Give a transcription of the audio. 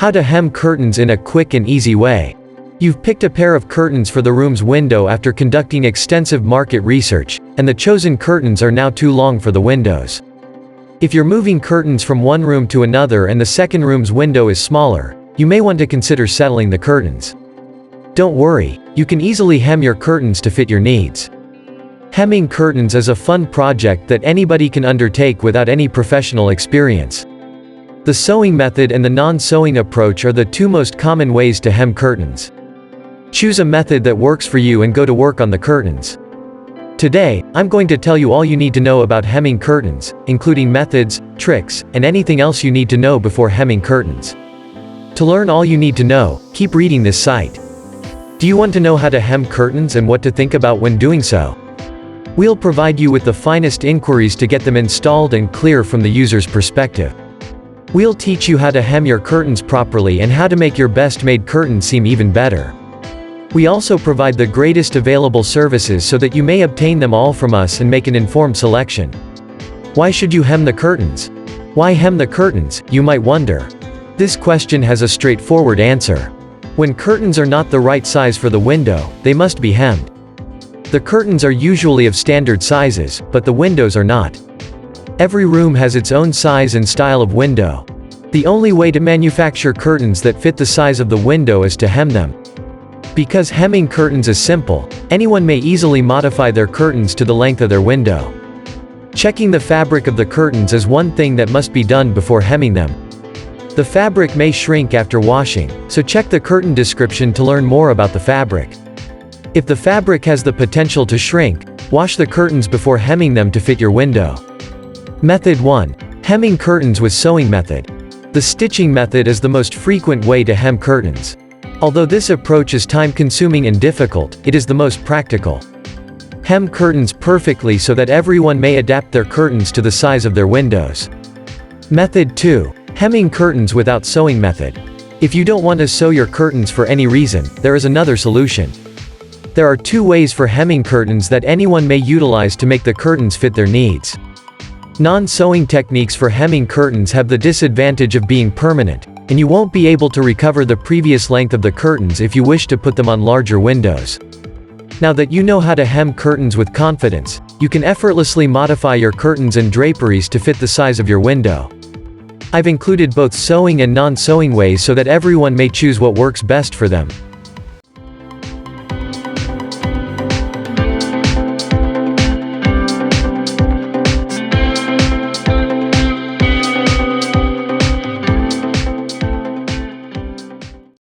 How to hem curtains in a quick and easy way. You've picked a pair of curtains for the room's window after conducting extensive market research, and the chosen curtains are now too long for the windows. If you're moving curtains from one room to another and the second room's window is smaller, you may want to consider settling the curtains. Don't worry, you can easily hem your curtains to fit your needs. Hemming curtains is a fun project that anybody can undertake without any professional experience. The sewing method and the non-sewing approach are the two most common ways to hem curtains. Choose a method that works for you and go to work on the curtains. Today, I'm going to tell you all you need to know about hemming curtains, including methods, tricks, and anything else you need to know before hemming curtains. To learn all you need to know, keep reading this site. Do you want to know how to hem curtains and what to think about when doing so? We'll provide you with the finest inquiries to get them installed and clear from the user's perspective. We'll teach you how to hem your curtains properly and how to make your best-made curtain seem even better. We also provide the greatest available services so that you may obtain them all from us and make an informed selection. Why should you hem the curtains? Why hem the curtains, you might wonder. This question has a straightforward answer. When curtains are not the right size for the window, they must be hemmed. The curtains are usually of standard sizes, but the windows are not. Every room has its own size and style of window. The only way to manufacture curtains that fit the size of the window is to hem them. Because hemming curtains is simple, anyone may easily modify their curtains to the length of their window. Checking the fabric of the curtains is one thing that must be done before hemming them. The fabric may shrink after washing, so check the curtain description to learn more about the fabric. If the fabric has the potential to shrink, wash the curtains before hemming them to fit your window. Method 1. Hemming curtains with sewing method. The stitching method is the most frequent way to hem curtains. Although this approach is time-consuming and difficult, it is the most practical. Hem curtains perfectly so that everyone may adapt their curtains to the size of their windows. Method 2. Hemming curtains without sewing method. If you don't want to sew your curtains for any reason, there is another solution. There are two ways for hemming curtains that anyone may utilize to make the curtains fit their needs. Non-sewing techniques for hemming curtains have the disadvantage of being permanent, and you won't be able to recover the previous length of the curtains if you wish to put them on larger windows. Now that you know how to hem curtains with confidence, you can effortlessly modify your curtains and draperies to fit the size of your window. I've included both sewing and non-sewing ways so that everyone may choose what works best for them.